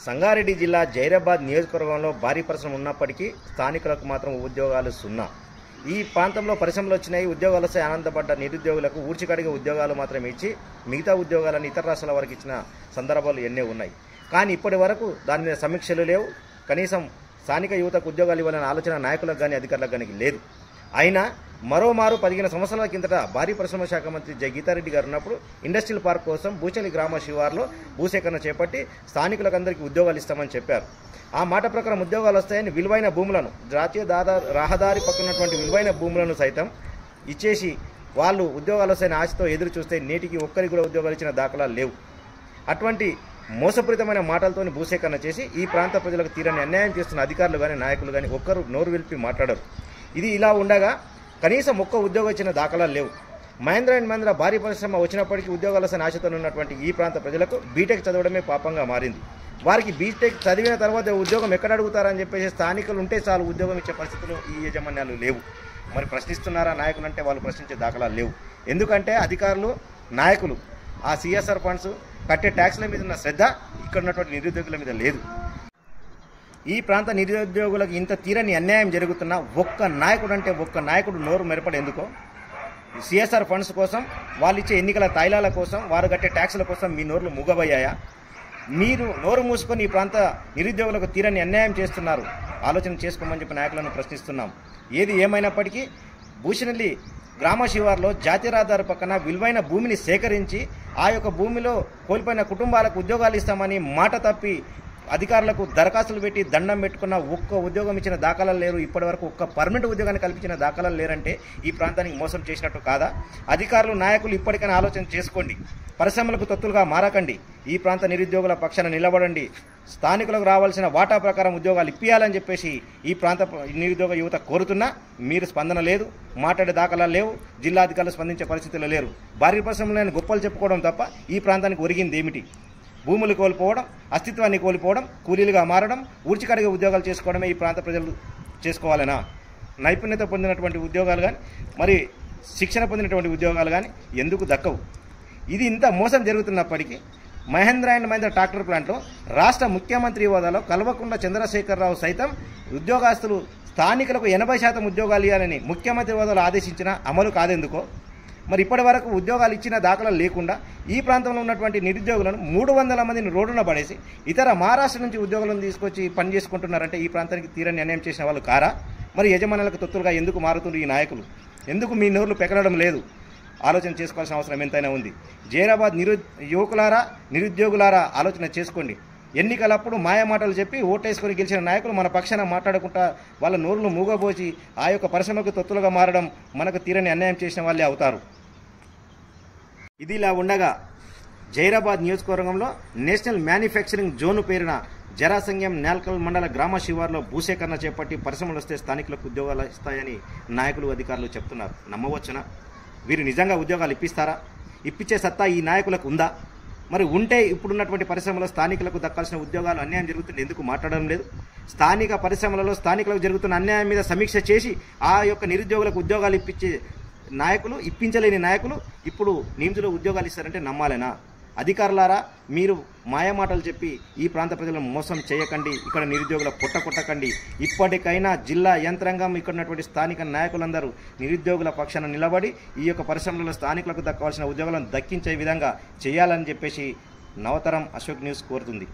సంగారెడ్డి జిల్లా జైరాబాద్ నియోజకవర్గంలో భారీ పరిశ్రమ ఉన్నప్పటికీ స్థానికులకు మాత్రం ఉద్యోగాలు సున్నా. ఈ ప్రాంతంలో పరిశ్రమలు వచ్చినాయి, ఉద్యోగాలు వస్తాయి ఆనందపడ్డ నిరుద్యోగులకు ఊడ్చికడిగే ఉద్యోగాలు మాత్రమే ఇచ్చి మిగతా ఉద్యోగాలను ఇతర రాష్ట్రాల వరకు ఇచ్చిన సందర్భాలు ఎన్నో ఉన్నాయి. కానీ ఇప్పటి వరకు దాని మీద సమీక్షలు లేవు. కనీసం స్థానిక యువతకు ఉద్యోగాలు ఇవ్వాలనే ఆలోచన నాయకులకు కానీ అధికారులకు కానీ లేదు. అయినా మరోమారు 15 సంవత్సరాల కిందట భారీ పరిశ్రమ శాఖ మంత్రి జై గీతారెడ్డి గారు ఉన్నప్పుడు ఇండస్ట్రియల్ పార్క్ కోసం బూచలి గ్రామ శివార్లో భూసేకరణ చేపట్టి స్థానికులకు అందరికీ ఉద్యోగాలు ఇస్తామని చెప్పారు. ఆ మాట ప్రకారం ఉద్యోగాలు వస్తాయని విలువైన భూములను, జాతీయ రహదారి పక్కనటువంటి విలువైన భూములను సైతం ఇచ్చేసి వాళ్ళు ఉద్యోగాలు వస్తాయని ఆశతో ఎదురు చూస్తే నేటికి ఒక్కరికి కూడా ఉద్యోగాలు ఇచ్చిన దాఖలాలు లేవు. అటువంటి మోసపూరితమైన మాటలతోని భూసేకరణ చేసి ఈ ప్రాంత ప్రజలకు తీరని అన్యాయం చేస్తున్న అధికారులు కానీ నాయకులు కానీ ఒక్కరు నోరు విలిపి మాట్లాడరు. ఇది ఇలా ఉండగా కనీసం ఒక్క ఉద్యోగం ఇచ్చిన దాఖలాలు లేవు. మహేంద్ర అండ్ మహేంద్ర భారీ పరిశ్రమ వచ్చినప్పటికీ ఉద్యోగాల ఆశతో ఉన్నటువంటి ఈ ప్రాంత ప్రజలకు బీటెక్ చదవడమే పాపంగా మారింది. వారికి బీటెక్ చదివిన తర్వాత ఉద్యోగం ఎక్కడ అడుగుతారని చెప్పేసి స్థానికులు ఉంటే చాలు ఉద్యోగం ఇచ్చే పరిస్థితులు ఈ యాజమాన్యాలు లేవు. మరి ప్రశ్నిస్తున్నారా నాయకులు అంటే వాళ్ళు ప్రశ్నించే దాఖలాలు లేవు. ఎందుకంటే అధికారులు నాయకులు ఆ సిఎస్ఆర్ ఫండ్స్ కట్టే ట్యాక్స్ల మీద ఉన్న శ్రద్ధ ఇక్కడ ఉన్నటువంటి నిరుద్యోగుల మీద లేదు. ఈ ప్రాంత నిరుద్యోగులకు ఇంత తీరని అన్యాయం జరుగుతున్నా ఒక్క నాయకుడు నోరు మెరపడేందుకో సిఎస్ఆర్ ఫండ్స్ కోసం, వాళ్ళు ఇచ్చే ఎన్నికల తాయిలాల కోసం, వారు కట్టే ట్యాక్సుల కోసం మీ నోర్లు మూగబోయాయా? మీరు నోరు మూసుకొని ఈ ప్రాంత నిరుద్యోగులకు తీరని అన్యాయం చేస్తున్నారు. ఆలోచన చేసుకోమని చెప్పి నాయకులను ప్రశ్నిస్తున్నాం. ఏది ఏమైనప్పటికీ భూషణల్లి గ్రామ శివార్లో జాతీయ రహదారి పక్కన విలువైన భూమిని సేకరించి ఆ యొక్క భూమిలో కోల్పోయిన కుటుంబాలకు ఉద్యోగాలు ఇస్తామని మాట తప్పి అధికారులకు దరఖాస్తులు పెట్టి దండం పెట్టుకున్న ఒక్క ఉద్యోగం ఇచ్చిన దాఖలాలు లేరు. ఇప్పటి వరకు ఒక్క పర్మనెంట్ ఉద్యోగాన్ని కల్పించిన దాఖలాలు లేరంటే ఈ ప్రాంతానికి మోసం చేసినట్టు కాదా? అధికారులు నాయకులు ఇప్పటికైనా ఆలోచన చేసుకోండి. పరిశ్రమలకు తొత్తులుగా మారకండి. ఈ ప్రాంత నిరుద్యోగుల పక్షాన నిలబడండి. స్థానికులకు రావాల్సిన వాటా ప్రకారం ఉద్యోగాలు ఇప్పియాలని చెప్పేసి ఈ ప్రాంత నిరుద్యోగ యువత కోరుతున్నా మీరు స్పందన లేదు, మాట్లాడే దాఖలాలు లేవు, జిల్లా అధికారులు స్పందించే పరిస్థితులు లేరు. భారీ పరిశ్రమలను గొప్పలు చెప్పుకోవడం తప్ప ఈ ప్రాంతానికి ఒరిగింది ఏమిటి? భూములు కోల్పోవడం, అస్తిత్వాన్ని కోల్పోవడం, కూలీలుగా మారడం, ఊడ్చికడిగే ఉద్యోగాలు చేసుకోవడమే ఈ ప్రాంత ప్రజలు చేసుకోవాలనా? నైపుణ్యత పొందినటువంటి ఉద్యోగాలు కానీ, మరి శిక్షణ పొందినటువంటి ఉద్యోగాలు కానీ ఎందుకు దక్కవు? ఇది ఇంత మోసం జరుగుతున్నప్పటికీ మహేంద్ర అండ్ మహేంద్ర ట్రాక్టర్ ప్లాంట్లో రాష్ట్ర ముఖ్యమంత్రి హోదాలో కల్వకుంట్ల చంద్రశేఖరరావు సైతం ఉద్యోగస్తులు స్థానికులకు 80% ఉద్యోగాలు ఇవ్వాలని ముఖ్యమంత్రి హోదాలో ఆదేశించిన అమలు కాదెందుకో? మరి ఇప్పటి వరకు ఉద్యోగాలు ఇచ్చిన దాఖలాలు లేకుండా ఈ ప్రాంతంలో ఉన్నటువంటి నిరుద్యోగులను 300 మందిని రోడ్డున పడేసి ఇతర మహారాష్ట్ర నుంచి ఉద్యోగులను తీసుకొచ్చి పని చేసుకుంటున్నారంటే ఈ ప్రాంతానికి తీరని అన్యాయం చేసిన వాళ్ళు కారా? మరి యజమానులకు తొత్తులుగా ఎందుకు మారుతున్నారు ఈ నాయకులు? ఎందుకు మీ నోర్లు పెకలడం లేదు? ఆలోచన చేసుకోవాల్సిన అవసరం ఎంతైనా ఉంది. జైరాబాద్ యువకులారా, నిరుద్యోగులారా ఆలోచన చేసుకోండి. ఎన్నికలప్పుడు మాయమాటలు చెప్పి ఓటేసుకొని గెలిచిన నాయకులు మన పక్షాన మాట్లాడుకుంటా వాళ్ళ నోరును మూగబోచి ఆ యొక్క పరిశ్రమకు తొత్తులుగా మారడం మనకు తీరని అన్యాయం చేసిన వాళ్ళే అవుతారు. ఇది ఇలా ఉండగా జైరాబాద్ నియోజకవర్గంలో నేషనల్ మ్యానుఫ్యాక్చరింగ్ జోను పేరున జరాసంగం నేల్కల్ మండల గ్రామ శివార్లో భూసేకరణ చేపట్టి పరిశ్రమలు వస్తే స్థానికులకు ఉద్యోగాలు ఇస్తాయని నాయకులు అధికారులు చెప్తున్నారు. నమ్మవచ్చునా? వీరు నిజంగా ఉద్యోగాలు ఇప్పిస్తారా? ఇప్పించే సత్తా ఈ నాయకులకు ఉందా? మరి ఉంటే ఇప్పుడున్నటువంటి పరిశ్రమలో స్థానికులకు దక్కాల్సిన ఉద్యోగాలు అన్యాయం జరుగుతుంది ఎందుకు మాట్లాడడం లేదు? స్థానిక పరిశ్రమలలో స్థానికులకు జరుగుతున్న అన్యాయం మీద సమీక్ష చేసి ఆ యొక్క నిరుద్యోగులకు ఉద్యోగాలు ఇప్పించలేని నాయకులు ఇప్పుడు నియమితులు ఉద్యోగాలు ఇస్తారంటే నమ్మాలేనా? అధికారులారా, మీరు మాయమాటలు చెప్పి ఈ ప్రాంత ప్రజలను మోసం చేయకండి. ఇక్కడ నిరుద్యోగుల కొట్టకండి. ఇప్పటికైనా జిల్లా యంత్రాంగం, ఇక్కడ ఉన్నటువంటి స్థానిక నాయకులందరూ నిరుద్యోగుల పక్షాన నిలబడి ఈ యొక్క పరిశ్రమలలో స్థానికులకు దక్కాల్సిన ఉద్యోగాలను దక్కించే విధంగా చేయాలని చెప్పేసి నవతరం అశోక్ న్యూస్ కోరుతుంది.